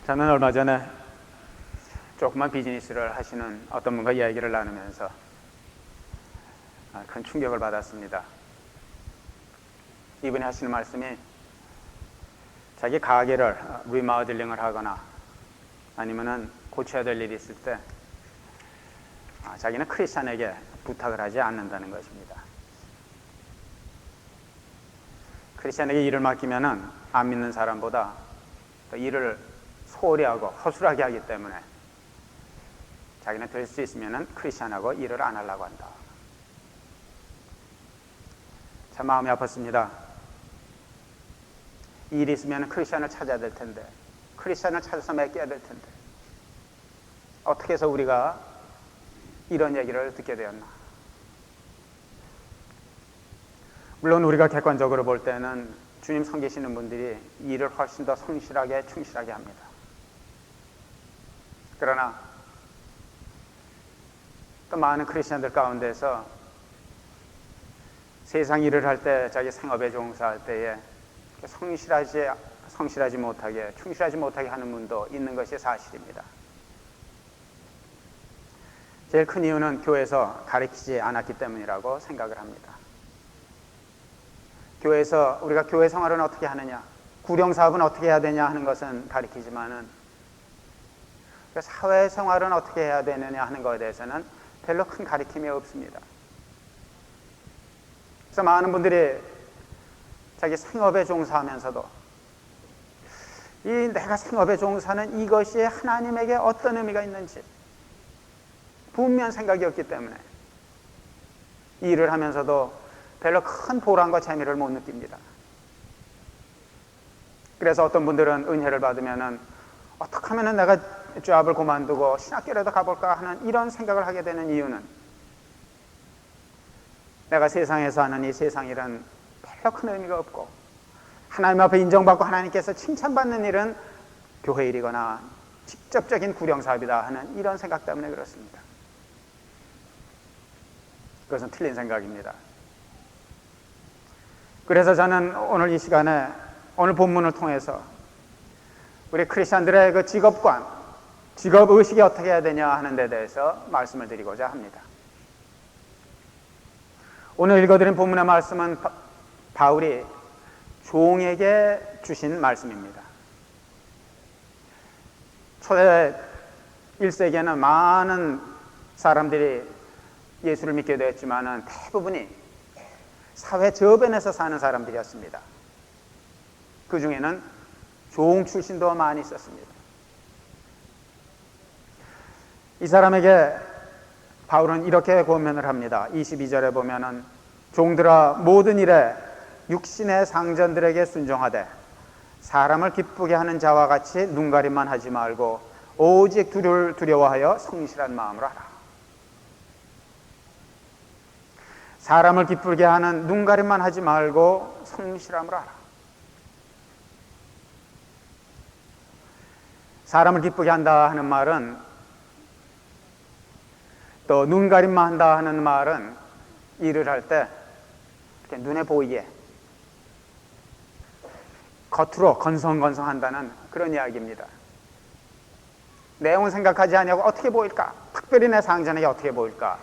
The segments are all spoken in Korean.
저는 얼마 전에 조그만 비즈니스를 하시는 어떤 분과 이야기를 나누면서 큰 충격을 받았습니다. 이분이 하시는 말씀이 자기 가게를 리모델링을 하거나 아니면은 고쳐야 될 일이 있을 때 자기는 크리스찬에게 부탁을 하지 않는다는 것입니다. 크리스찬에게 일을 맡기면은 안 믿는 사람보다 더 일을 소홀히 하고 허술하게 하기 때문에 자기는 될 수 있으면은 크리스찬하고 일을 안 하려고 한다. 참 마음이 아팠습니다. 일이 있으면 크리스찬을 찾아야 될 텐데, 크리스찬을 찾아서 맡겨야 될 텐데, 어떻게 해서 우리가 이런 얘기를 듣게 되었나? 물론 우리가 객관적으로 볼 때는 주님 섬기시는 분들이 일을 훨씬 더 성실하게 충실하게 합니다. 그러나 또 많은 크리스찬들 가운데서 세상 일을 할 때, 자기 생업에 종사할 때에 성실하지 못하게, 충실하지 못하게 하는 분도 있는 것이 사실입니다. 제일 큰 이유는 교회에서 가르치지 않았기 때문이라고 생각을 합니다. 교회에서 우리가 교회 생활은 어떻게 하느냐, 구령사업은 어떻게 해야 되냐 하는 것은 가르치지만은 사회생활은 어떻게 해야 되느냐 하는 것에 대해서는 별로 큰 가르침이 없습니다. 그래서 많은 분들이 자기 생업에 종사하면서도 내가 생업에 종사하는 이것이 하나님에게 어떤 의미가 있는지 분명 생각이 없기 때문에 일을 하면서도 별로 큰 보람과 재미를 못 느낍니다. 그래서 어떤 분들은 은혜를 받으면은 어떻게 하면은 내가 잡을 그만두고 신학교라도 가볼까 하는 이런 생각을 하게 되는 이유는 내가 세상에서 하는 이 세상 일은 별로 큰 의미가 없고 하나님 앞에 인정받고 하나님께서 칭찬받는 일은 교회 일이거나 직접적인 구령사업이다 하는 이런 생각 때문에 그렇습니다. 그것은 틀린 생각입니다. 그래서 저는 오늘 이 시간에 오늘 본문을 통해서 우리 크리스찬들의 그 직업관, 직업의식이 어떻게 해야 되냐 하는 데 대해서 말씀을 드리고자 합니다. 오늘 읽어드린 본문의 말씀은 바울이 종에게 주신 말씀입니다. 초대 1세기에는 많은 사람들이 예수를 믿게 되었지만 대부분이 사회 저변에서 사는 사람들이었습니다. 그 중에는 종 출신도 많이 있었습니다. 이 사람에게 바울은 이렇게 권면을 합니다. 22절에 보면은 종들아 모든 일에 육신의 상전들에게 순종하되 사람을 기쁘게 하는 자와 같이 눈가림만 하지 말고 오직 주를 두려워하여 성실한 마음으로 하라. 사람을 기쁘게 하는 눈가림만 하지 말고 성실함으로 하라. 사람을 기쁘게 한다 하는 말은, 또 눈가림만 한다 하는 말은 일을 할 때 이렇게 눈에 보이게 겉으로 건성건성한다는 그런 이야기입니다. 내용은 생각하지 않냐고 어떻게 보일까? 특별히 내 상전에게 어떻게 보일까?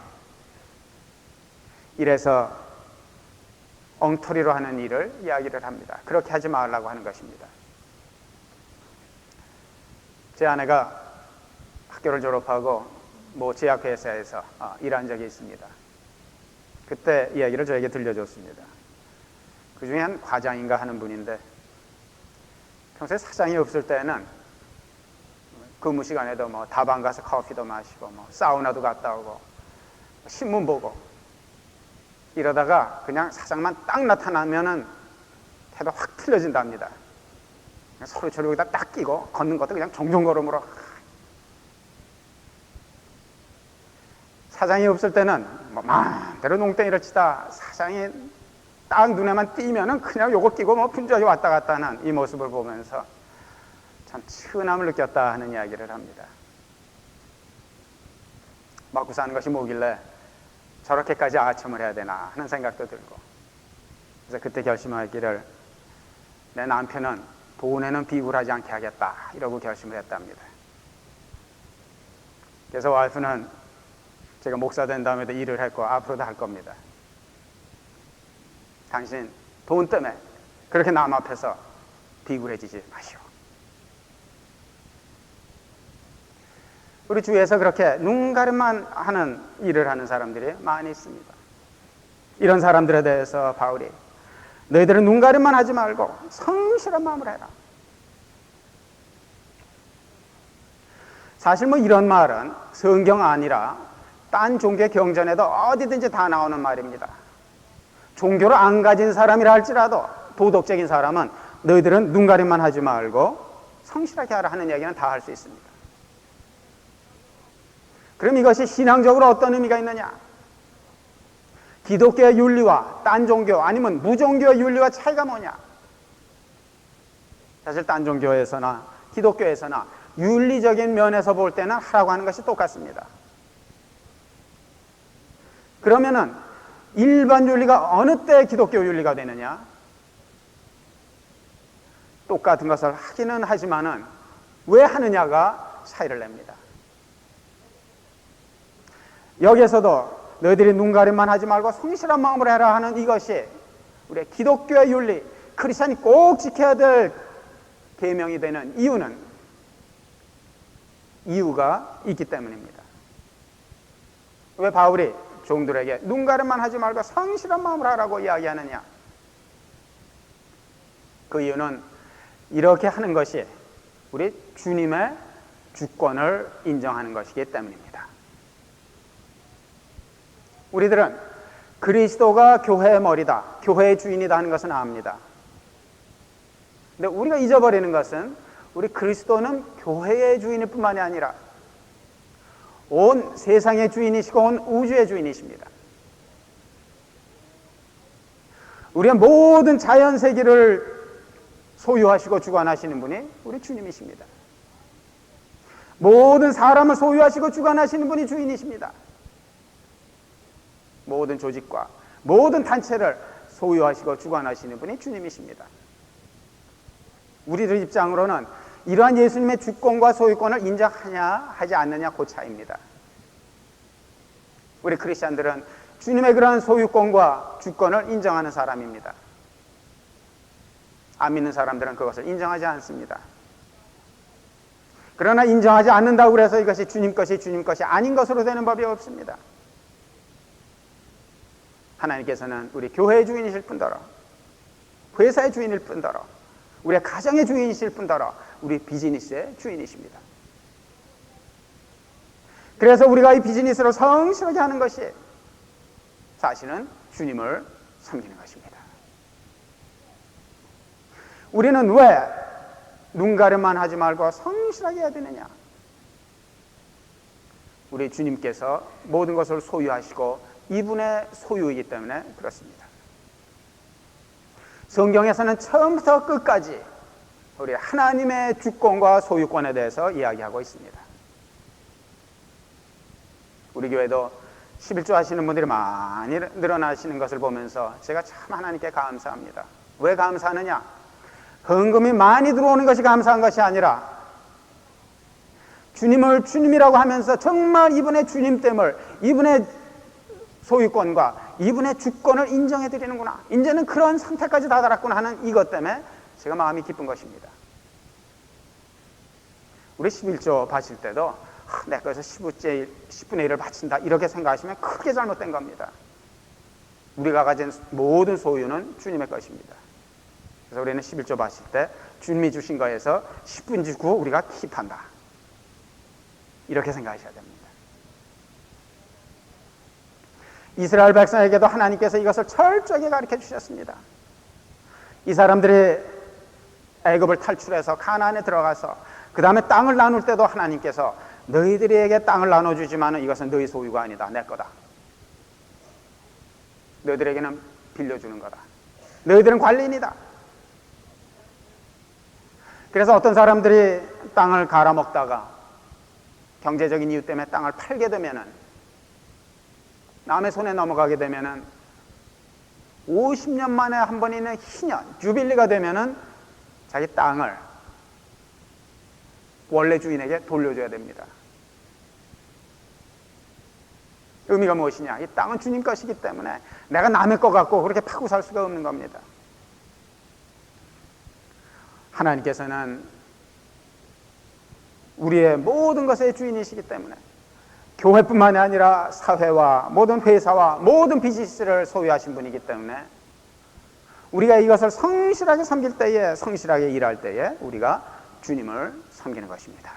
이래서 엉터리로 하는 일을 이야기를 합니다. 그렇게 하지 말라고 하는 것입니다. 제 아내가 학교를 졸업하고 제약회사에서 일한 적이 있습니다. 그때 이야기를 저에게 들려줬습니다. 그 중에 한 과장인가 하는 분인데 평소에 사장이 없을 때는 근무 시간에도 다방 가서 커피도 마시고 사우나도 갔다 오고 신문 보고 이러다가 그냥 사장만 딱 나타나면은 태도 확 틀려진답니다. 서로 저를 여기다 딱 끼고 걷는 것도 그냥 종종걸음으로. 사장이 없을 때는 마음대로 농땡이를 치다 사장이 딱 눈에만 띄면은 그냥 요걸 끼고 분주하게 왔다 갔다 하는 이 모습을 보면서 참 측은함을 느꼈다 하는 이야기를 합니다. 먹고 사는 것이 뭐길래 저렇게까지 아첨을 해야 되나 하는 생각도 들고, 그래서 그때 결심하기를 내 남편은 돈에는 비굴 하지 않게 하겠다 이러고 결심을 했답니다. 그래서 와이프는 제가 목사 된 다음에도 일을 했고 앞으로도 할 겁니다. 당신 돈 때문에 그렇게 남 앞에서 비굴해지지 마시오. 우리 주위에서 그렇게 눈가림만 하는 일을 하는 사람들이 많이 있습니다. 이런 사람들에 대해서 바울이 너희들은 눈가림만 하지 말고 성실한 마음으로 해라. 사실 뭐 이런 말은 성경 아니라 딴 종교의 경전에도 어디든지 다 나오는 말입니다. 종교를 안 가진 사람이라 할지라도 도덕적인 사람은 너희들은 눈가림만 하지 말고 성실하게 하라 하는 얘기는 다 할 수 있습니다. 그럼 이것이 신앙적으로 어떤 의미가 있느냐? 기독교의 윤리와 딴 종교 아니면 무종교의 윤리와 차이가 뭐냐? 사실 딴 종교에서나 기독교에서나 윤리적인 면에서 볼 때는 하라고 하는 것이 똑같습니다. 그러면은 일반 윤리가 어느 때 기독교 윤리가 되느냐? 똑같은 것을 하기는 하지만은 왜 하느냐가 차이를 냅니다. 여기에서도 너희들이 눈가림만 하지 말고 성실한 마음으로 해라 하는 이것이 우리의 기독교의 윤리, 크리스찬이 꼭 지켜야 될 계명이 되는 이유가 있기 때문입니다. 왜 바울이 종들에게 눈가림만 하지 말고 성실한 마음으로 하라고 이야기하느냐? 그 이유는 이렇게 하는 것이 우리 주님의 주권을 인정하는 것이기 때문입니다. 우리들은 그리스도가 교회의 머리다, 교회의 주인이다 하는 것은 압니다. 근데 우리가 잊어버리는 것은 우리 그리스도는 교회의 주인일 뿐만이 아니라 온 세상의 주인이시고 온 우주의 주인이십니다. 우리의 모든 자연 세계를 소유하시고 주관하시는 분이 우리 주님이십니다. 모든 사람을 소유하시고 주관하시는 분이 주인이십니다. 모든 조직과 모든 단체를 소유하시고 주관하시는 분이 주님이십니다. 우리들 입장으로는 이러한 예수님의 주권과 소유권을 인정하냐 하지 않느냐 그 차이입니다. 우리 크리스찬들은 주님의 그러한 소유권과 주권을 인정하는 사람입니다. 안 믿는 사람들은 그것을 인정하지 않습니다. 그러나 인정하지 않는다고 해서 이것이 주님 것이 아닌 것으로 되는 법이 없습니다. 하나님께서는 우리 교회의 주인이실 뿐더러 회사의 주인일 뿐더러 우리의 가정의 주인이실 뿐더러 우리 비즈니스의 주인이십니다. 그래서 우리가 이 비즈니스를 성실하게 하는 것이 사실은 주님을 섬기는 것입니다. 우리는 왜 눈가림만 하지 말고 성실하게 해야 되느냐? 우리 주님께서 모든 것을 소유하시고 이분의 소유이기 때문에 그렇습니다. 성경에서는 처음부터 끝까지 우리 하나님의 주권과 소유권에 대해서 이야기하고 있습니다. 우리 교회도 11조 하시는 분들이 많이 늘어나시는 것을 보면서 제가 참 하나님께 감사합니다. 왜 감사하느냐? 헌금이 많이 들어오는 것이 감사한 것이 아니라 주님을 주님이라고 하면서 정말 이분의 주님됨을, 이분의 소유권과 이분의 주권을 인정해 드리는구나, 이제는 그런 상태까지 다다랐구나 하는 이것 때문에 제가 마음이 기쁜 것입니다. 우리 11조 바칠 때도 내가 그래서 10분의 1을 바친다 이렇게 생각하시면 크게 잘못된 겁니다. 우리가 가진 모든 소유는 주님의 것입니다. 그래서 우리는 11조 바칠 때 주님이 주신 거에서 10분 주고 우리가 킵한다 이렇게 생각하셔야 됩니다. 이스라엘 백성에게도 하나님께서 이것을 철저하게 가르쳐 주셨습니다. 이 사람들이 애굽을 탈출해서 가나안에 들어가서 그 다음에 땅을 나눌 때도 하나님께서 너희들에게 땅을 나눠주지만 이것은 너희 소유가 아니다, 내 거다. 너희들에게는 빌려주는 거다. 너희들은 관리인이다. 그래서 어떤 사람들이 땅을 갈아먹다가 경제적인 이유 때문에 땅을 팔게 되면은, 남의 손에 넘어가게 되면은 50년 만에 한 번 있는 희년, 주빌리가 되면은 자기 땅을 원래 주인에게 돌려줘야 됩니다. 의미가 무엇이냐? 이 땅은 주님 것이기 때문에 내가 남의 것 같고 그렇게 파고 살 수가 없는 겁니다. 하나님께서는 우리의 모든 것의 주인이시기 때문에 교회뿐만이 아니라 사회와 모든 회사와 모든 비즈니스를 소유하신 분이기 때문에 우리가 이것을 성실하게 섬길 때에, 성실하게 일할 때에 우리가 주님을 섬기는 것입니다.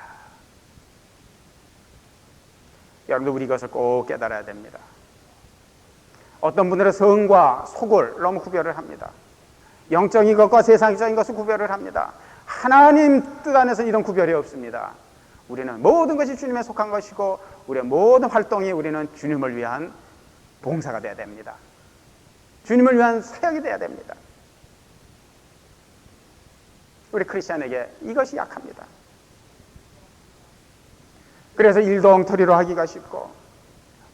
여러분들 우리 이것을 꼭 깨달아야 됩니다. 어떤 분들은 성과 속을 너무 구별을 합니다. 영적인 것과 세상적인 것을 구별을 합니다. 하나님 뜻 안에서 이런 구별이 없습니다. 우리는 모든 것이 주님에 속한 것이고 우리의 모든 활동이 우리는 주님을 위한 봉사가 되어야 됩니다. 주님을 위한 사역이 되어야 됩니다. 우리 크리스찬에게 이것이 약합니다. 그래서 일도 엉터리로 하기가 쉽고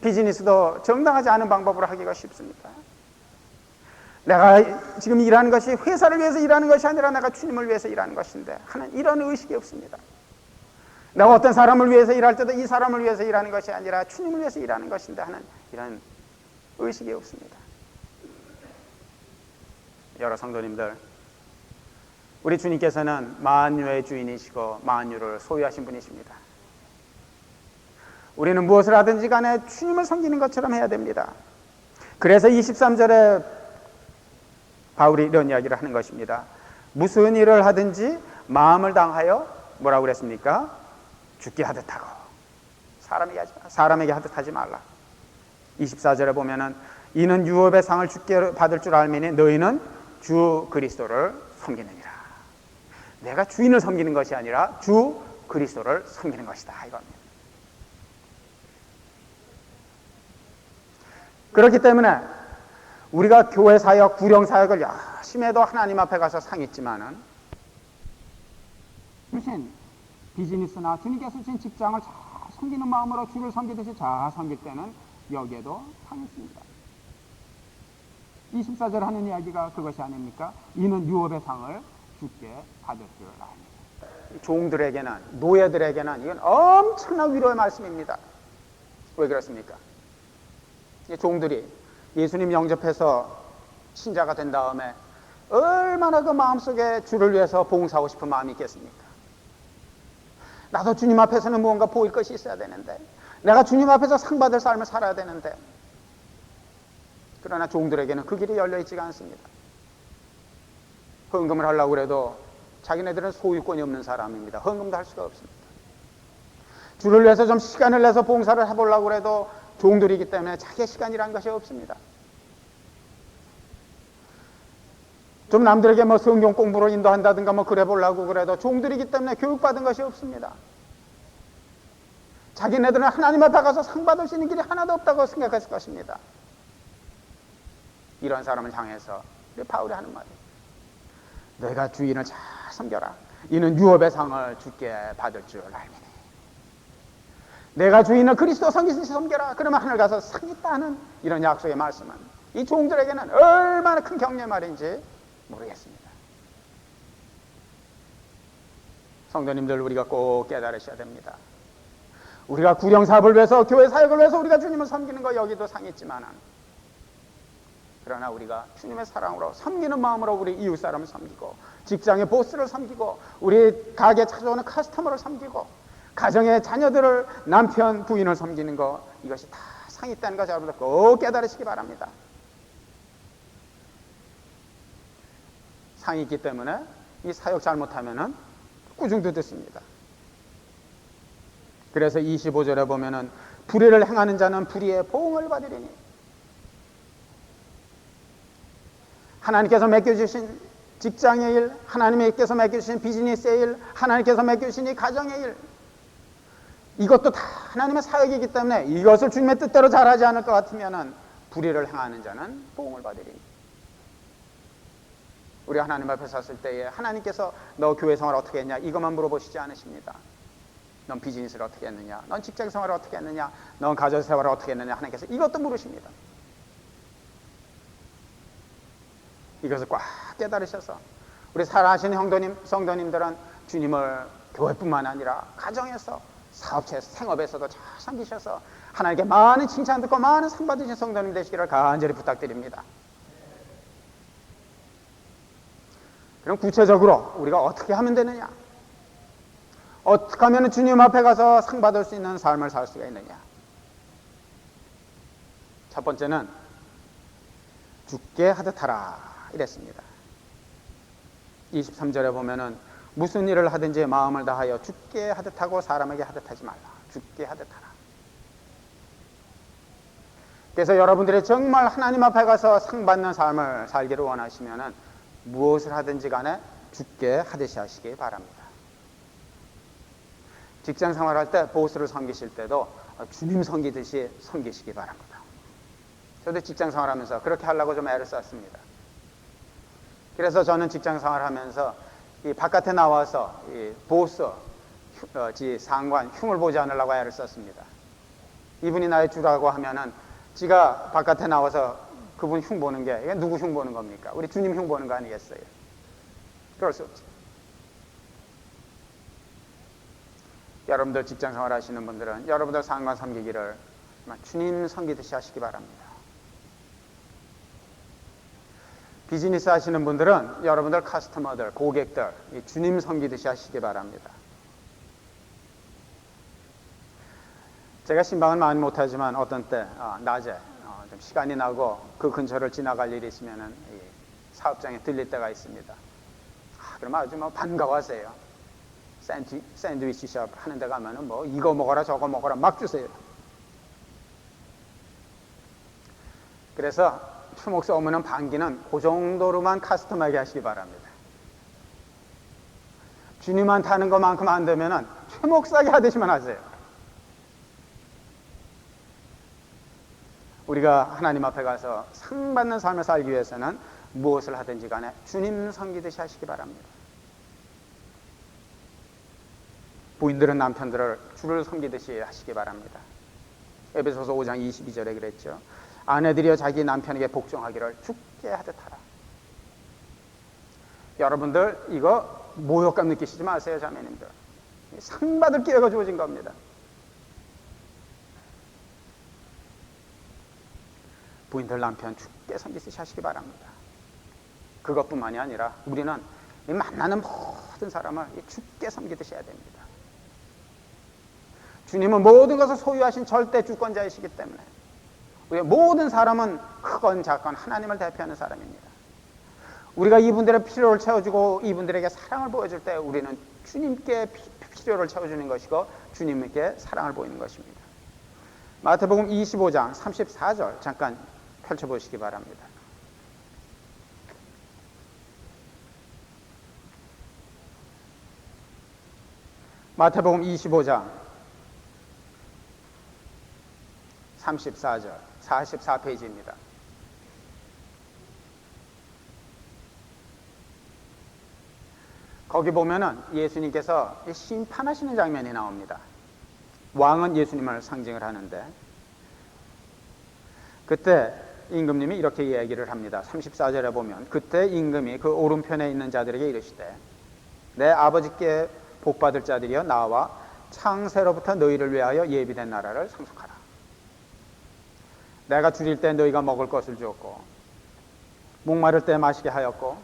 비즈니스도 정당하지 않은 방법으로 하기가 쉽습니다. 내가 지금 일하는 것이 회사를 위해서 일하는 것이 아니라 내가 주님을 위해서 일하는 것인데 하는 이런 의식이 없습니다. 내가 어떤 사람을 위해서 일할 때도 이 사람을 위해서 일하는 것이 아니라 주님을 위해서 일하는 것인데 하는 이런 의식이 없습니다. 여러 성도님들, 우리 주님께서는 만유의 주인이시고 만유를 소유하신 분이십니다. 우리는 무엇을 하든지 간에 주님을 섬기는 것처럼 해야 됩니다. 그래서 23절에 바울이 이런 이야기를 하는 것입니다. 무슨 일을 하든지 마음을 당하여 뭐라고 그랬습니까? 죽게 하듯 하고 사람에게 하듯 하지 말라. 24절에 보면은 이는 유업의 상을 주께 받을 줄 알미니 너희는 주 그리스도를 섬기느니라. 내가 주인을 섬기는 것이 아니라 주 그리스도를 섬기는 것이다 이겁니다. 그렇기 때문에 우리가 교회 사역, 구령 사역을 열심히 해도 하나님 앞에 가서 상했지만은 주신 비즈니스나 주님께서 주신 직장을 잘 섬기는 마음으로 주를 섬기듯이 잘 섬길 때는 여기에도 상했습니다. 24절 하는 이야기가 그것이 아닙니까? 이는 유업의 상을 주께 받을 줄 압니다. 종들에게는, 노예들에게는 이건 엄청난 위로의 말씀입니다. 왜 그렇습니까? 종들이 예수님 영접해서 신자가 된 다음에 얼마나 그 마음속에 주를 위해서 봉사하고 싶은 마음이 있겠습니까? 나도 주님 앞에서는 무언가 보일 것이 있어야 되는데, 내가 주님 앞에서 상 받을 삶을 살아야 되는데, 그러나 종들에게는 그 길이 열려있지가 않습니다. 헌금을 하려고 해도 자기네들은 소유권이 없는 사람입니다. 헌금도 할 수가 없습니다. 주를 위해서 좀 시간을 내서 봉사를 해보려고 해도 종들이기 때문에 자기의 시간이라는 것이 없습니다. 좀 남들에게 뭐 성경 공부를 인도한다든가 뭐 그래 보려고 그래도 종들이기 때문에 교육받은 것이 없습니다. 자기네들은 하나님 앞에 가서 상 받을 수 있는 길이 하나도 없다고 생각했을 것입니다. 이런 사람을 향해서 바울이 하는 말이에요. 너희가 주인을 잘 섬겨라. 이는 유업의 상을 주께 받을 줄 알미니. 내가 주인을 그리스도 섬기듯이 섬겨라. 그러면 하늘 가서 상이 있다는 이런 약속의 말씀은 이 종들에게는 얼마나 큰 격려의 말인지 모르겠습니다. 성도님들, 우리가 꼭 깨달으셔야 됩니다. 우리가 구령사업을 위해서, 교회 사역을 위해서 우리가 주님을 섬기는 거 여기도 상했지만, 그러나 우리가 주님의 사랑으로 섬기는 마음으로 우리 이웃 사람을 섬기고, 직장의 보스를 섬기고, 우리 가게 찾아오는 커스터머를 섬기고, 가정의 자녀들을, 남편, 부인을 섬기는 거, 이것이 다 상이 있다는 것을 여러분들 꼭 깨달으시기 바랍니다. 상이 있기 때문에 이 사역 잘못하면은 꾸중도 듣습니다. 그래서 25절에 보면은 불의를 행하는 자는 불의의 보응을 받으리니, 하나님께서 맡겨주신 직장의 일, 하나님께서 맡겨주신 비즈니스의 일, 하나님께서 맡겨주신 이 가정의 일, 이것도 다 하나님의 사역이기 때문에 이것을 주님의 뜻대로 잘하지 않을 것 같으면은 불의를 행하는 자는 보응을 받으리니. 우리 하나님 앞에 섰을 때에 하나님께서 너 교회 생활 어떻게 했냐 이것만 물어보시지 않으십니다. 넌 비즈니스를 어떻게 했느냐, 넌 직장 생활을 어떻게 했느냐, 넌 가정 생활을 어떻게 했느냐, 하나님께서 이것도 물으십니다. 이것을 꽉 깨달으셔서 우리 사랑하시는 형도님, 성도님들은 주님을 교회뿐만 아니라 가정에서, 사업체에서, 생업에서도 잘 섬기셔서 하나님께 많은 칭찬 듣고 많은 상 받으신 성도님 되시기를 간절히 부탁드립니다. 그럼 구체적으로 우리가 어떻게 하면 되느냐? 어떻게 하면 주님 앞에 가서 상 받을 수 있는 삶을 살 수가 있느냐? 첫 번째는 죽게 하듯 하라 이랬습니다. 23절에 보면은 무슨 일을 하든지 마음을 다하여 죽게 하듯 하고 사람에게 하듯 하지 말라. 죽게 하듯 하라. 그래서 여러분들이 정말 하나님 앞에 가서 상 받는 삶을 살기를 원하시면은 무엇을 하든지 간에 죽게 하듯이 하시기 바랍니다. 직장 생활할 때 보스를 섬기실 때도 주님 섬기듯이 섬기시기 바랍니다. 저도 직장 생활하면서 그렇게 하려고 좀 애를 썼습니다. 그래서 저는 직장 생활하면서 이 바깥에 나와서 이 보스, 상관, 흉을 보지 않으려고 애를 썼습니다. 이분이 나의 주라고 하면은 지가 바깥에 나와서 그분 흉 보는 게 이게 누구 흉 보는 겁니까? 우리 주님 흉 보는 거 아니겠어요? 그럴 수 없지. 여러분들 직장 생활 하시는 분들은 여러분들 상관 섬기기를 주님 섬기듯이 하시기 바랍니다. 비즈니스 하시는 분들은 여러분들 커스터머들, 고객들 주님 섬기듯이 하시기 바랍니다. 제가 신방은 많이 못하지만 어떤 때 낮에 좀 시간이 나고 그 근처를 지나갈 일이 있으면 사업장에 들릴 때가 있습니다. 그러면 아주 반가워하세요. 샌드위치 숍 하는 데 가면은 이거 먹어라 저거 먹어라 막 주세요. 그래서 추목사 오면은 반기는 그 정도로만 커스텀하게 하시기 바랍니다. 주님한테 하는 것만큼 안 되면은 최목사게 하듯이만 하세요. 우리가 하나님 앞에 가서 상 받는 삶을 살기 위해서는 무엇을 하든지 간에 주님 섬기듯이 하시기 바랍니다. 부인들은 남편들을 주를 섬기듯이 하시기 바랍니다. 에베소서 5장 22절에 그랬죠. 아내들이여 자기 남편에게 복종하기를 죽게 하듯 하라. 여러분들 이거 모욕감 느끼시지 마세요. 자매님들. 상 받을 기회가 주어진 겁니다. 부인들 남편 죽게 섬기듯이 하시기 바랍니다. 그것뿐만이 아니라 우리는 만나는 모든 사람을 죽게 섬기듯이 해야 됩니다. 주님은 모든 것을 소유하신 절대 주권자이시기 때문에 우리 모든 사람은 크건 작건 하나님을 대표하는 사람입니다. 우리가 이분들의 필요를 채워주고 이분들에게 사랑을 보여줄 때 우리는 주님께 필요를 채워주는 것이고 주님께 사랑을 보이는 것입니다. 마태복음 25장 34절 잠깐 펼쳐보시기 바랍니다. 마태복음 25장 34절 44페이지입니다. 거기 보면은 예수님께서 심판하시는 장면이 나옵니다. 왕은 예수님을 상징을 하는데 그때 임금님이 이렇게 이야기를 합니다. 34절에 보면 그때 임금이 그 오른편에 있는 자들에게 이르시되 내 아버지께 복받을 자들이여 나와 창세로부터 너희를 위하여 예비된 나라를 상속하라. 내가 줄일 때 너희가 먹을 것을 주었고 목마를 때 마시게 하였고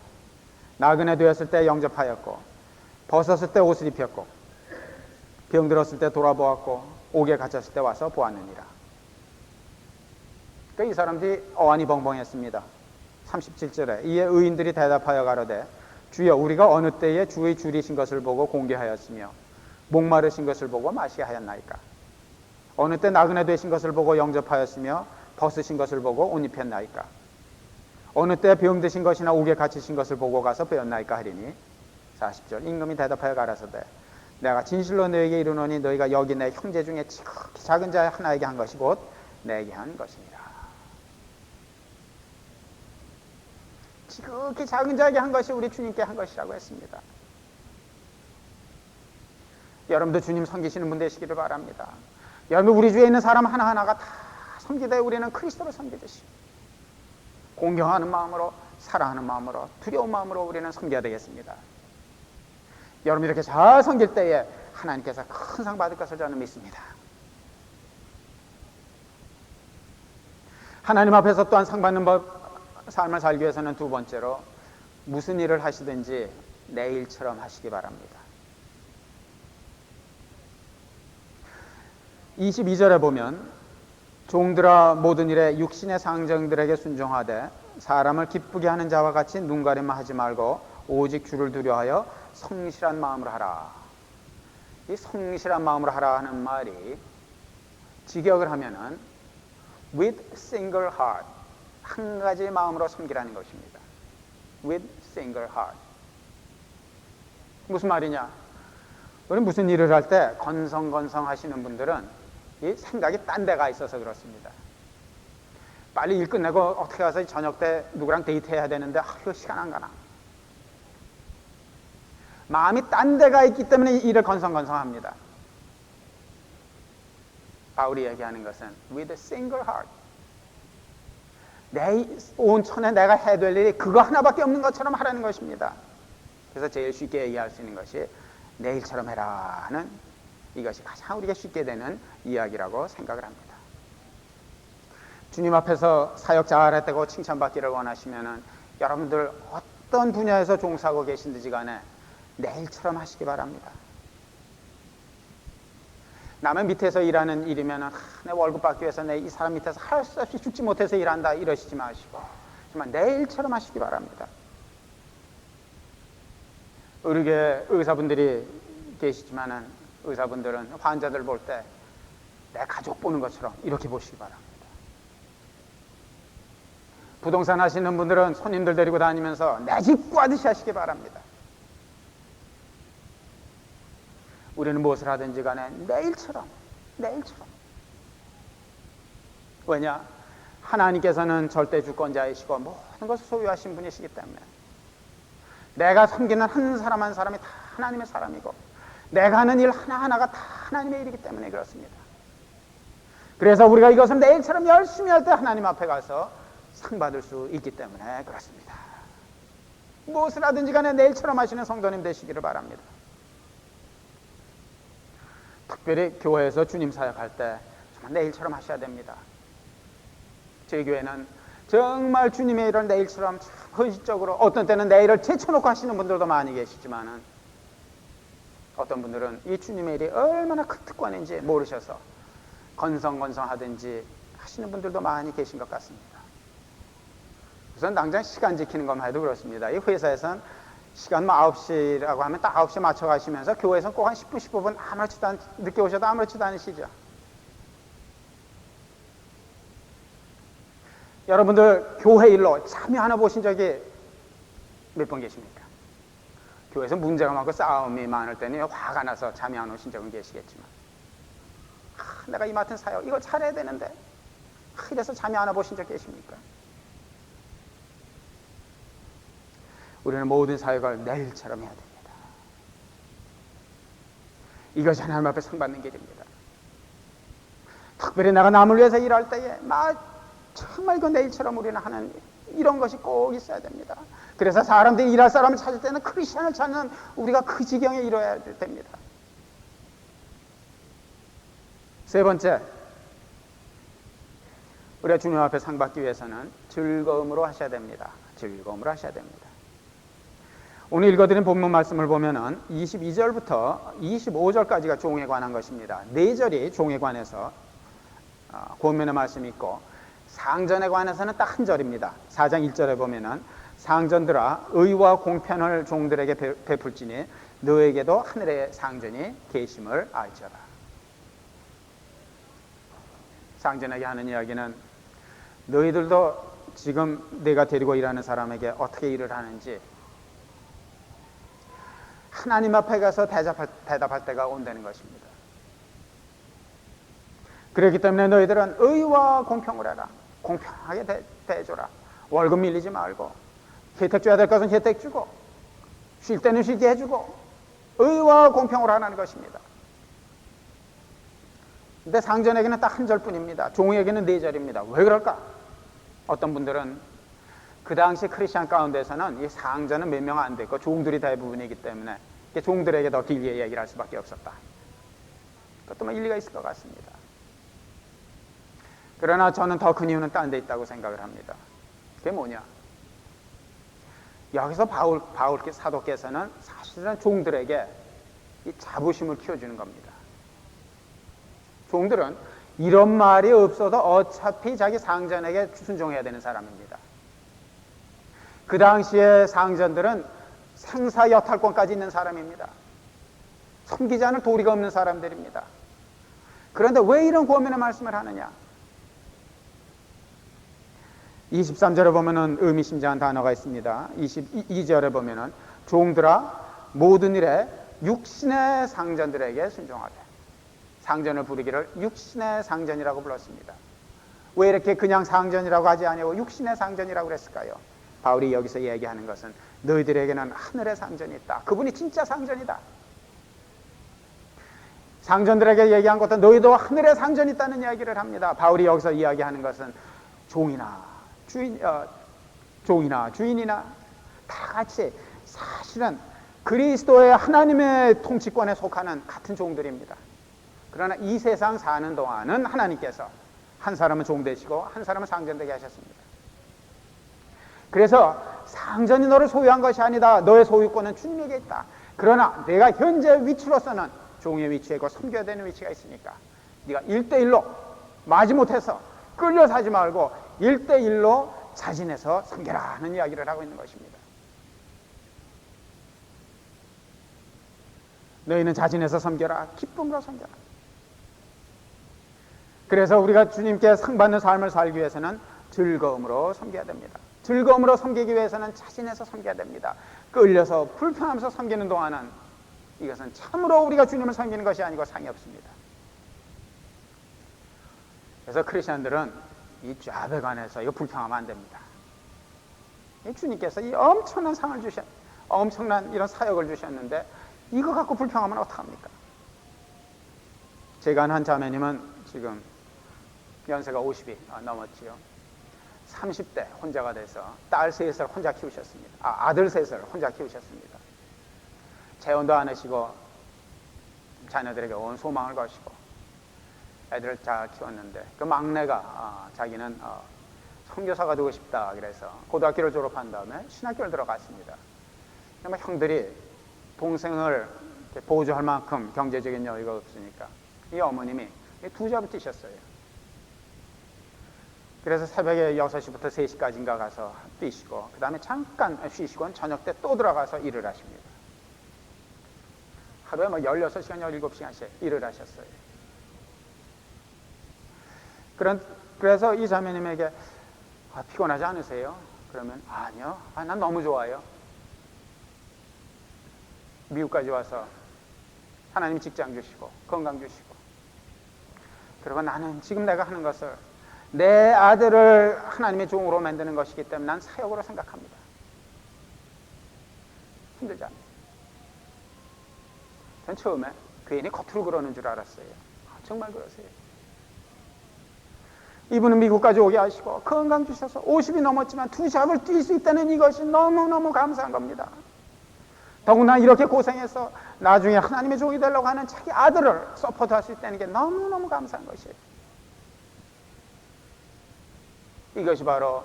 나그네 되었을 때 영접하였고 벗었을 때 옷을 입혔고 병들었을 때 돌아보았고 옥에 갇혔을 때 와서 보았느니라. 그러니까 이 사람들이 어안이 벙벙했습니다. 37절에 이에 의인들이 대답하여 가로되 주여 우리가 어느 때에 주의 줄이신 것을 보고 공개하였으며 목마르신 것을 보고 마시게 하였나이까. 어느 때 나그네 되신 것을 보고 영접하였으며 벗으신 것을 보고 옷 입혔나이까. 어느 때 병드신 것이나 옥에 갇히신 것을 보고 가서 배웠나이까 하리니 40절 임금이 대답하여 가라사대 내가 진실로 너에게 이르노니 너희가 여기 내 형제 중에 지극히 작은 자 하나에게 한 것이 곧 내게 한 것이니라. 지극히 작은 자에게 한 것이 우리 주님께 한 것이라고 했습니다. 여러분도 주님 섬기시는 분 되시기를 바랍니다. 여러분 우리 주위에 있는 사람 하나하나가 다 섬기되 우리는 그리스도를 섬기듯이 공경하는 마음으로 사랑하는 마음으로, 두려운 마음으로 우리는 섬겨야 되겠습니다. 여러분 이렇게 잘 섬길 때에 하나님께서 큰 상 받을 것을 저는 믿습니다. 하나님 앞에서 또한 상 받는 삶을 살기 위해서는 두 번째로 무슨 일을 하시든지 내일처럼 하시기 바랍니다. 22절에 보면 종들아 모든 일에 육신의 상정들에게 순종하되 사람을 기쁘게 하는 자와 같이 눈가림만 하지 말고 오직 주를 두려워하여 성실한 마음으로 하라. 이 성실한 마음으로 하라 하는 말이 직역을 하면은 with single heart, 한 가지 마음으로 섬기라는 것입니다. with single heart. 무슨 말이냐? 우리 무슨 일을 할 때 건성건성 하시는 분들은 이 생각이 딴 데가 있어서 그렇습니다. 빨리 일 끝내고 어떻게 가서 저녁 때 누구랑 데이트해야 되는데 이거 시간 안 가나? 마음이 딴 데가 있기 때문에 일을 건성건성합니다. 바울이 얘기하는 것은 with a single heart. 내 온천에 내가 해야 될 일이 그거 하나밖에 없는 것처럼 하라는 것입니다. 그래서 제일 쉽게 얘기할 수 있는 것이 내일처럼 해라는 이것이 가장 우리가 쉽게 되는 이야기라고 생각을 합니다. 주님 앞에서 사역 잘했다고 칭찬받기를 원하시면은 여러분들 어떤 분야에서 종사하고 계신지 간에 내일처럼 하시기 바랍니다. 남의 밑에서 일하는 일이면은 내 월급 받기 위해서 내 이 사람 밑에서 할 수 없이 죽지 못해서 일한다 이러시지 마시고 정말 내일처럼 하시기 바랍니다. 의료계 의사분들이 계시지만은 의사분들은 환자들 볼 때 내 가족 보는 것처럼 이렇게 보시기 바랍니다. 부동산 하시는 분들은 손님들 데리고 다니면서 내 집 구하듯이 하시기 바랍니다. 우리는 무엇을 하든지 간에 내일처럼. 왜냐? 하나님께서는 절대 주권자이시고 모든 것을 소유하신 분이시기 때문에 내가 섬기는 한 사람 한 사람이 다 하나님의 사람이고 내가 하는 일 하나하나가 다 하나님의 일이기 때문에 그렇습니다. 그래서 우리가 이것을 내일처럼 열심히 할 때 하나님 앞에 가서 상 받을 수 있기 때문에 그렇습니다. 무엇을 하든지 간에 내일처럼 하시는 성도님 되시기를 바랍니다. 특별히 교회에서 주님 사역할 때 정말 내일처럼 하셔야 됩니다. 저희 교회는 정말 주님의 일을 내일처럼 헌신적으로, 어떤 때는 내일을 제쳐놓고 하시는 분들도 많이 계시지만은 어떤 분들은 이 주님의 일이 얼마나 큰 특권인지 모르셔서 건성건성하든지 하시는 분들도 많이 계신 것 같습니다. 우선 당장 시간 지키는 것만 해도 그렇습니다. 이 회사에서는 시간 9시라고 하면 딱 9시에 맞춰 가시면서 교회에서는 꼭 한 10분, 15분 아무렇지도 늦게 오셔도 아무렇지도 않으시죠. 여러분들 교회 일로 참여하나 보신 적이 몇 번 계십니까? 교회에서 문제가 많고 싸움이 많을 때는 화가 나서 참여 안 오신 적은 계시겠지만 내가 이 맡은 사역 이거 잘해야 되는데 이래서 참여 안 해보신 적 계십니까? 우리는 모든 사역을 내일처럼 해야 됩니다. 이것이 하나님 앞에 상 받는 길입니다. 특별히 내가 남을 위해서 일할 때에 정말 이거 내일처럼 우리는 하는 이런 것이 꼭 있어야 됩니다. 그래서 사람들이 일할 사람을 찾을 때는 크리스천을 찾는 우리가 그 지경에 이뤄야 됩니다. 세 번째, 우리가 주님 앞에 상 받기 위해서는 즐거움으로 하셔야 됩니다. 즐거움으로 하셔야 됩니다. 오늘 읽어드린 본문 말씀을 보면은 22절부터 25절까지가 종에 관한 것입니다. 4절이 종에 관해서 권면의 말씀이 있고 상전에 관해서는 딱 한 절입니다. 4장 1절에 보면은 상전들아 의와 공편을 종들에게 베풀지니 너에게도 하늘의 상전이 계심을 알지어라. 상전에게 하는 이야기는 너희들도 지금 내가 데리고 일하는 사람에게 어떻게 일을 하는지 하나님 앞에 가서 대답할 때가 온다는 것입니다. 그렇기 때문에 너희들은 의와 공평을 해라. 공평하게 대해줘라. 월급 밀리지 말고 혜택 줘야 될 것은 혜택 주고 쉴 때는 쉬게 해주고 의와 공평을 하라는 것입니다. 근데 상전에게는 딱 한 절뿐입니다. 종에게는 4절입니다. 왜 그럴까? 어떤 분들은 그 당시 크리스천 가운데서는 이 상전은 몇 명 안 됐고 종들이 대부분이기 때문에 종들에게 더 길게 얘기를 할 수밖에 없었다. 그것도 뭐 일리가 있을 것 같습니다. 그러나 저는 더 큰 이유는 딴 데 있다고 생각을 합니다. 그게 뭐냐? 여기서 바울 사도께서는 사실은 종들에게 이 자부심을 키워주는 겁니다. 종들은 이런 말이 없어도 어차피 자기 상전에게 순종해야 되는 사람입니다. 그 당시에 상전들은 생사 여탈권까지 있는 사람입니다. 섬기지 않을 도리가 없는 사람들입니다. 그런데 왜 이런 고민의 말씀을 하느냐? 23절에 보면은 의미심장한 단어가 있습니다. 22절에 보면은 종들아 모든 일에 육신의 상전들에게 순종하되, 상전을 부르기를 육신의 상전이라고 불렀습니다. 왜 이렇게 그냥 상전이라고 하지 아니하고 육신의 상전이라고 그랬을까요? 바울이 여기서 얘기하는 것은 너희들에게는 하늘의 상전이 있다. 그분이 진짜 상전이다. 상전들에게 얘기한 것도 너희도 하늘의 상전이 있다는 이야기를 합니다. 바울이 여기서 이야기하는 것은 종이나 주인이나 다 같이 사실은 그리스도의 하나님의 통치권에 속하는 같은 종들입니다. 그러나 이 세상 사는 동안은 하나님께서 한 사람은 종 되시고 한 사람은 상전 되게 하셨습니다. 그래서 상전이 너를 소유한 것이 아니다. 너의 소유권은 주님에게 있다. 그러나 내가 현재 위치로서는 종의 위치에 있고 섬겨야 되는 위치가 있으니까 네가 1대1로 마지못해서 끌려 사지 말고 1대1로 자진해서 섬겨라 하는 이야기를 하고 있는 것입니다. 너희는 자진해서 섬겨라. 기쁨으로 섬겨라. 그래서 우리가 주님께 상 받는 삶을 살기 위해서는 즐거움으로 섬겨야 됩니다. 즐거움으로 섬기기 위해서는 자진해서 섬겨야 됩니다. 끌려서 불편하면서 섬기는 동안은 이것은 참으로 우리가 주님을 섬기는 것이 아니고 상이 없습니다. 그래서 크리스천들은 이 죄에 관해서 이거 불평하면 안 됩니다. 이 주님께서 이 엄청난 상을 엄청난 이런 사역을 주셨는데 이거 갖고 불평하면 어떡합니까? 제가 한 자매님은 지금 연세가 50이 넘었지요. 30대 혼자가 돼서 딸 셋을 혼자 키우셨습니다. 아들 셋을 혼자 키우셨습니다. 재혼도 안 하시고 자녀들에게 온 소망을 거시고 애들을 잘 키웠는데 그 막내가 자기는 선교사가 되고 싶다 그래서 고등학교를 졸업한 다음에 신학교를 들어갔습니다. 그러면 형들이 동생을 보조할 만큼 경제적인 여유가 없으니까 이 어머님이 두 잡을 뛰셨어요. 그래서 새벽에 6시부터 3시까지인가 가서 뛰시고 그 다음에 잠깐 쉬시고 저녁 때 또 들어가서 일을 하십니다. 하루에 16시간, 17시간씩 일을 하셨어요. 그래서 이 자매님에게 피곤하지 않으세요? 그러면 아니요. 난 너무 좋아요. 미국까지 와서 하나님 직장 주시고 건강 주시고 그리고 나는 지금 내가 하는 것을 내 아들을 하나님의 종으로 만드는 것이기 때문에 난 사역으로 생각합니다. 힘들지 않아요. 전 처음에 괜히 겉으로 그러는 줄 알았어요. 정말 그러세요. 이분은 미국까지 오게 하시고 건강 주셔서 50이 넘었지만 두 잡을 뛸 수 있다는 이것이 너무너무 감사한 겁니다. 더구나 이렇게 고생해서 나중에 하나님의 종이 되려고 하는 자기 아들을 서포트할 수 있다는 게 너무너무 감사한 것이에요. 이것이 바로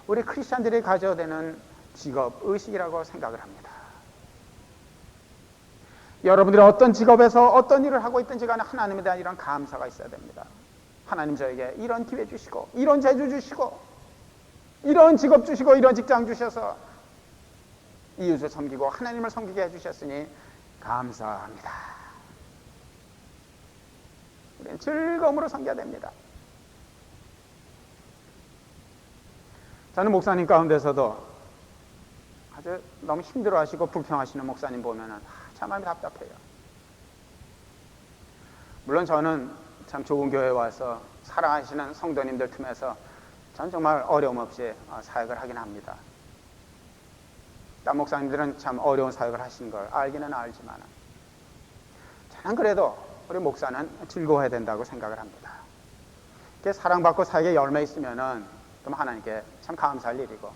우리 크리스찬들이 가져야 되는 직업의식이라고 생각을 합니다. 여러분들이 어떤 직업에서 어떤 일을 하고 있든지 간에 하나님에 대한 이런 감사가 있어야 됩니다. 하나님 저에게 이런 기회 주시고 이런 재주 주시고 이런 직업 주시고 이런 직장 주셔서 이웃을 섬기고 하나님을 섬기게 해주셨으니 감사합니다. 우리는 즐거움으로 섬겨야 됩니다. 저는 목사님 가운데서도 아주 너무 힘들어하시고 불평하시는 목사님 보면은 참 마음이 답답해요. 물론 저는 참 좋은 교회에 와서 사랑하시는 성도님들 틈에서 전 정말 어려움 없이 사역을 하긴 합니다. 딴 목사님들은 참 어려운 사역을 하신 걸 알기는 알지만 저는 그래도 우리 목사는 즐거워야 된다고 생각을 합니다. 사랑받고 사역에 열매 있으면은 좀 하나님께 참 감사할 일이고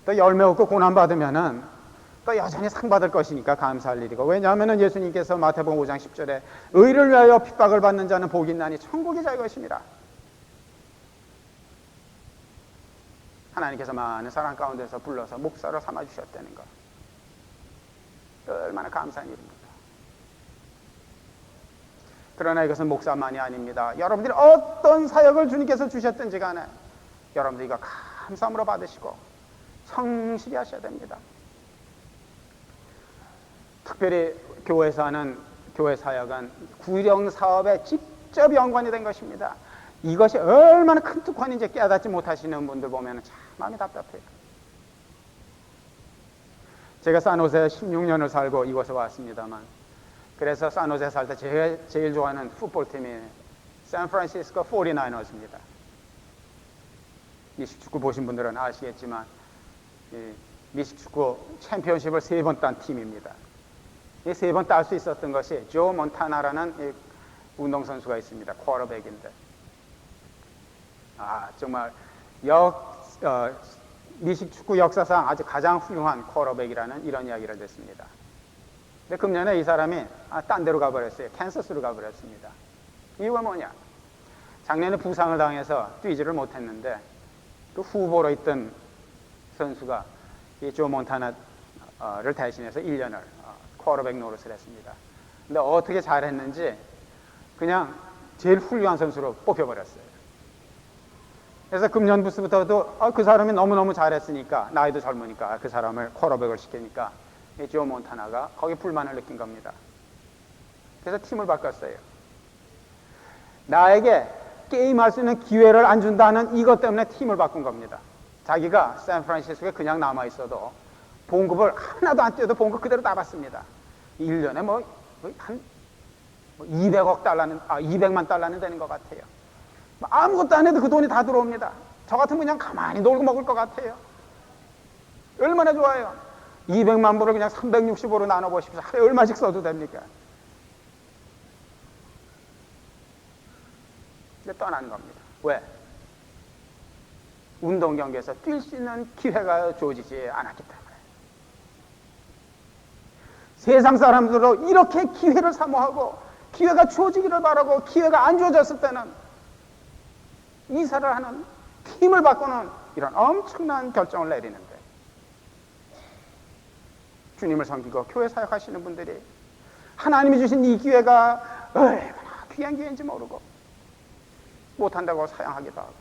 또 열매 없고 고난 받으면은 또 여전히 상 받을 것이니까 감사할 일이고, 왜냐하면 예수님께서 마태복음 5장 10절에 의를 위하여 핍박을 받는 자는 복이 있나니 천국이 자기 것입니다. 하나님께서 많은 사람 가운데서 불러서 목사로 삼아주셨다는 것, 얼마나 감사한 일입니다. 그러나 이것은 목사만이 아닙니다. 여러분들이 어떤 사역을 주님께서 주셨든지 간에 여러분들이 이거 감사함으로 받으시고 성실히 하셔야 됩니다. 특별히 교회에서 하는 교회 사역은 구령 사업에 직접 연관이 된 것입니다. 이것이 얼마나 큰 특권인지 깨닫지 못하시는 분들 보면 참 마음이 답답해요. 제가 산호세 16년을 살고 이곳에 왔습니다만, 그래서 산호세 살 때 제일 좋아하는 풋볼팀이 샌프란시스코 49ers입니다. 미식축구 보신 분들은 아시겠지만 미식축구 챔피언십을 3번 딴 팀입니다. 이 3번 딸 수 있었던 것이 조 몬타나라는 운동선수가 있습니다. 쿼터백인데, 정말 미식축구 역사상 아주 가장 훌륭한 쿼터백이라는 이런 이야기를 듣습니다. 근데 금년에 이 사람이 딴 데로 가버렸어요. 캔서스로 가버렸습니다. 이유가 뭐냐? 작년에 부상을 당해서 뛰지를 못했는데 그 후보로 있던 선수가 이 조 몬타나를 대신해서 1년을 쿼터백 노릇을 했습니다. 근데 어떻게 잘했는지 그냥 제일 훌륭한 선수로 뽑혀버렸어요. 그래서 금년부터도 그 사람이 너무너무 잘했으니까, 나이도 젊으니까 그 사람을 쿼터백을 시키니까 이 조 몬타나가 거기 불만을 느낀 겁니다. 그래서 팀을 바꿨어요. 나에게 게임할 수 있는 기회를 안 준다는 이것 때문에 팀을 바꾼 겁니다. 자기가 샌프란시스코에 그냥 남아있어도 봉급을 하나도 안 떼도 봉급 그대로 다 받습니다. 1년에 한 200만 달러는 되는 것 같아요. 아무것도 안 해도 그 돈이 다 들어옵니다. 저 같으면 그냥 가만히 놀고 먹을 것 같아요. 얼마나 좋아요. 200만 불을 그냥 365로 나눠보십시오. 하루에 얼마씩 써도 됩니까? 근데 떠난 겁니다. 왜? 운동 경기에서 뛸 수 있는 기회가 주어지지 않았기 때문에. 세상 사람들도 이렇게 기회를 사모하고 기회가 주어지기를 바라고, 기회가 안 주어졌을 때는 이사를 하는, 팀을 바꾸는 이런 엄청난 결정을 내리는데, 주님을 섬기고 교회 사역하시는 분들이 하나님이 주신 이 기회가 얼마나 귀한 기회인지 모르고 못한다고 사양하기도 하고,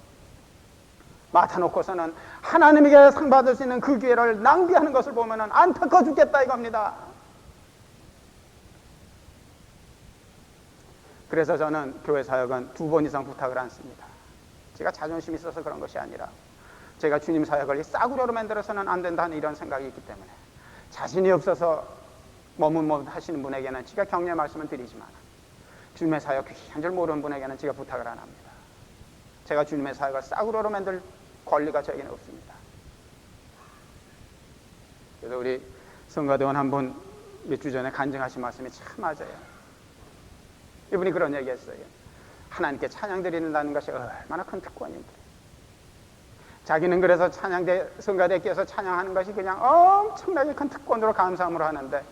맡아놓고서는 하나님에게 상 받을 수 있는 그 기회를 낭비하는 것을 보면 안타까워 죽겠다 이겁니다. 그래서 저는 교회 사역은 2번 이상 부탁을 안 씁니다. 제가 자존심이 있어서 그런 것이 아니라 제가 주님 사역을 싸구려로 만들어서는 안 된다는 이런 생각이 있기 때문에, 자신이 없어서 머뭇머뭇하시는 분에게는 제가 격려 말씀을 드리지만 주님의 사역 귀한 줄 모르는 분에게는 제가 부탁을 안 합니다. 제가 주님의 사역을 싸구려로 만들 권리가 저에게는 없습니다. 그래서 우리 성가대원 한 분 몇 주 전에 간증하신 말씀이 참 맞아요. 이분이 그런 얘기했어요. 하나님께 찬양 드린다는 것이 얼마나 큰 특권인데, 자기는 그래서 성가대께서 찬양하는 것이 그냥 엄청나게 큰 특권으로 감사함으로 하는데,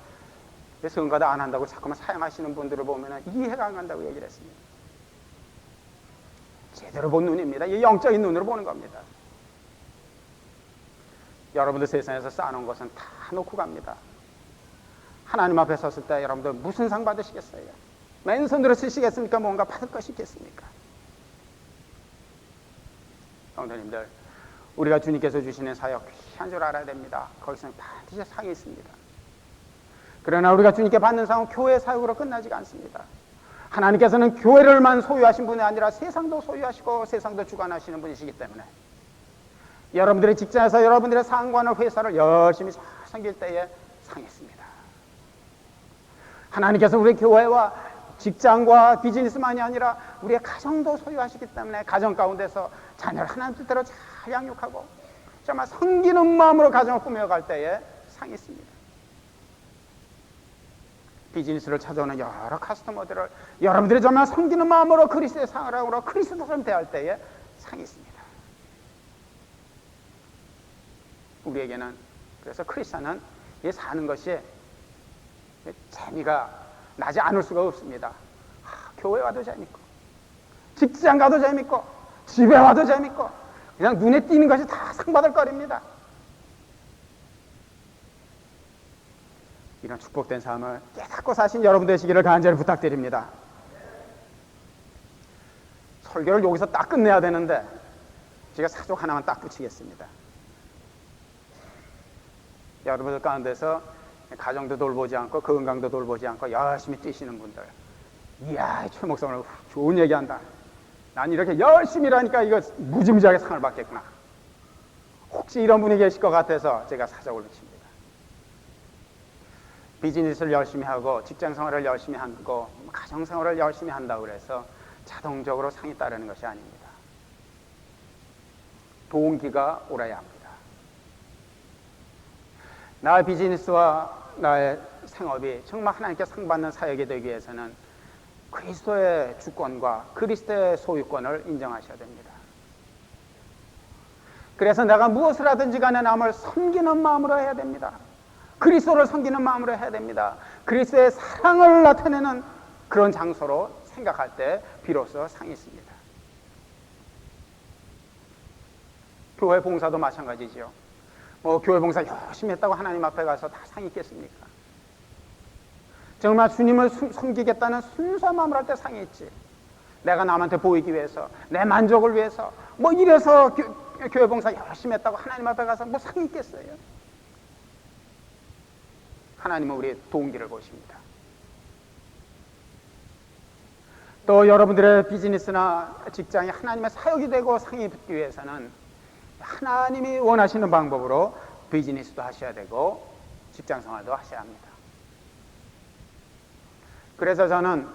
성가대 안 한다고 자꾸만 사양하시는 분들을 보면 이해가 안 간다고 얘기를 했습니다. 제대로 본 눈입니다. 이 영적인 눈으로 보는 겁니다. 여러분들 세상에서 쌓아놓은 것은 다 놓고 갑니다. 하나님 앞에 섰을 때 여러분들 무슨 상 받으시겠어요? 맨손으로 쓰시겠습니까? 뭔가 받을 것이 있겠습니까? 성도님들, 우리가 주님께서 주시는 사역 귀한 줄 알아야 됩니다. 거기서는 반드시 상이 있습니다. 그러나 우리가 주님께 받는 상은 교회 사역으로 끝나지가 않습니다. 하나님께서는 교회를만 소유하신 분이 아니라 세상도 소유하시고 세상도 주관하시는 분이시기 때문에, 여러분들의 직장에서 여러분들의 상관을, 회사를 열심히 잘 섬길 때에 상이 있습니다. 하나님께서 우리 교회와 직장과 비즈니스만이 아니라 우리의 가정도 소유하시기 때문에, 가정 가운데서 자녀를 하나님 뜻대로 잘 양육하고 정말 섬기는 마음으로 가정을 꾸며갈 때에 상이 있습니다. 비즈니스를 찾아오는 여러 커스터머들을 여러분들이 정말 섬기는 마음으로 그리스도의 상을 그리스도처럼 대할 때에 상이 있습니다. 우리에게는. 그래서 크리스천은 이 사는 것이 재미가 나지 않을 수가 없습니다. 교회 와도 재밌고, 직장 가도 재밌고, 집에 와도 재밌고, 그냥 눈에 띄는 것이 다 상받을 거리입니다. 이런 축복된 삶을 깨닫고 사신 여러분 되시기를 간절히 부탁드립니다. 설교를 여기서 딱 끝내야 되는데 제가 사족 하나만 딱 붙이겠습니다. 여러분들 가운데서 가정도 돌보지 않고 건강도 돌보지 않고 열심히 뛰시는 분들, 이야, 최 목사님 좋은 얘기한다. 난 이렇게 열심히 일하니까 이거 무지무지하게 상을 받겠구나. 혹시 이런 분이 계실 것 같아서 제가 사족을 붙입니다. 비즈니스를 열심히 하고 직장생활을 열심히 하고 가정생활을 열심히 한다고 해서 자동적으로 상이 따르는 것이 아닙니다. 동기가 오라야 합니다. 나의 비즈니스와 나의 생업이 정말 하나님께 상받는 사역이 되기 위해서는 그리스도의 주권과 그리스도의 소유권을 인정하셔야 됩니다. 그래서 내가 무엇을 하든지 간에 남을 섬기는 마음으로 해야 됩니다. 그리스도를 섬기는 마음으로 해야 됩니다. 그리스도의 사랑을 나타내는 그런 장소로 생각할 때 비로소 상이 있습니다. 교회 봉사도 마찬가지죠. 교회 봉사 열심히 했다고 하나님 앞에 가서 다 상이 있겠습니까? 정말 주님을 섬기겠다는 순수한 마음으로 할 때 상이 있지. 내가 남한테 보이기 위해서, 내 만족을 위해서 이래서 교회 봉사 열심히 했다고 하나님 앞에 가서 상이 있겠어요? 하나님은 우리의 동기를 보십니다. 또 여러분들의 비즈니스나 직장이 하나님의 사역이 되고 상이 붙기 위해서는 하나님이 원하시는 방법으로 비즈니스도 하셔야 되고 직장생활도 하셔야 합니다. 그래서 저는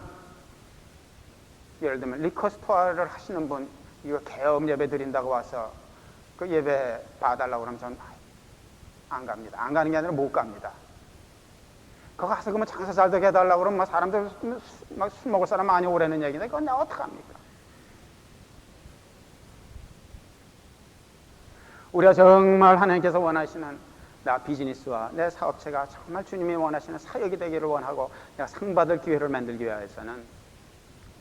예를 들면 리커스토어를 하시는 분, 이거 개업 예배 드린다고 와서 그 예배 봐달라고 그러면 저는 안 갑니다. 안 가는 게 아니라 못 갑니다. 거기 가서 그러면 장사 잘 되게 해달라고 그러면 사람들 술 먹을 사람 많이 오라는 얘기인데 그건 내가 어떡합니까? 우리가 정말 하나님께서 원하시는 나 비즈니스와 내 사업체가 정말 주님이 원하시는 사역이 되기를 원하고 내가 상받을 기회를 만들기 위해서는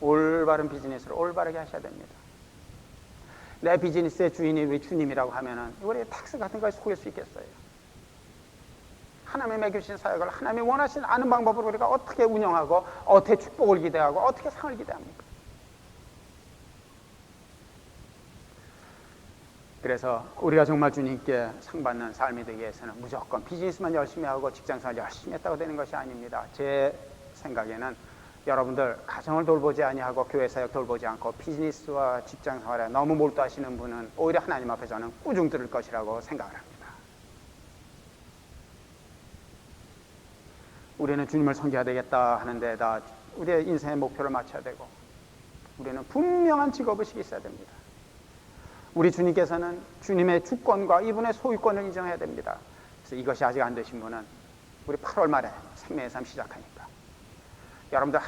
올바른 비즈니스를 올바르게 하셔야 됩니다. 내 비즈니스의 주인이 우리 주님이라고 하면은 우리 텍스 같은 거에 속일 수 있겠어요? 하나님이 맡겨주신 사역을 하나님이 원하시는 아는 방법으로 우리가 어떻게 운영하고 어떻게 축복을 기대하고 어떻게 상을 기대합니까? 그래서 우리가 정말 주님께 상받는 삶이 되기 위해서는 무조건 비즈니스만 열심히 하고 직장생활 열심히 했다고 되는 것이 아닙니다. 제 생각에는 여러분들 가정을 돌보지 아니하고 교회 사역 돌보지 않고 비즈니스와 직장생활에 너무 몰두하시는 분은 오히려 하나님 앞에 저는 꾸중 들을 것이라고 생각을 합니다. 우리는 주님을 섬겨야 되겠다 하는데 다 우리의 인생의 목표를 맞춰야 되고 우리는 분명한 직업의식이 있어야 됩니다. 우리 주님께서는 주님의 주권과 이분의 소유권을 인정해야 됩니다. 그래서 이것이 아직 안 되신 분은 우리 8월 말에 생명의 삶 시작하니까 여러분들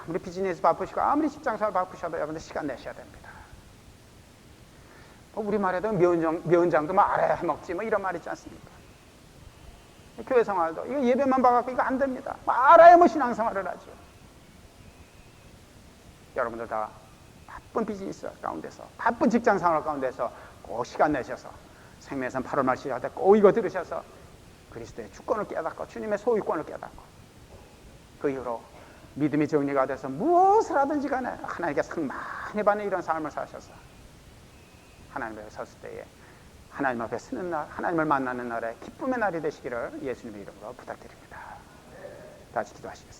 아무리 비즈니스 바쁘시고 아무리 직장생활 바쁘셔도 여러분들 시간 내셔야 됩니다. 우리 말에도 면장도 아래 해먹지 이런 말 있지 않습니까? 교회 생활도 이거 예배만 봐갖고 이거 안 됩니다. 알아야 신앙생활을 하죠. 여러분들 다 바쁜 비즈니스 가운데서 바쁜 직장생활 가운데서 꼭 시간 내셔서 생명의 삶 8월 말 시작할 때 꼭 이거 들으셔서 그리스도의 주권을 깨닫고 주님의 소유권을 깨닫고 그 이후로 믿음이 정리가 돼서 무엇을 하든지 간에 하나님께 상 많이 받는 이런 삶을 사셔서 하나님 앞에 섰을 때에 하나님 앞에 서는 날, 하나님을 만나는 날에 기쁨의 날이 되시기를 예수님의 이름으로 부탁드립니다. 다 같이 기도하시겠습니다.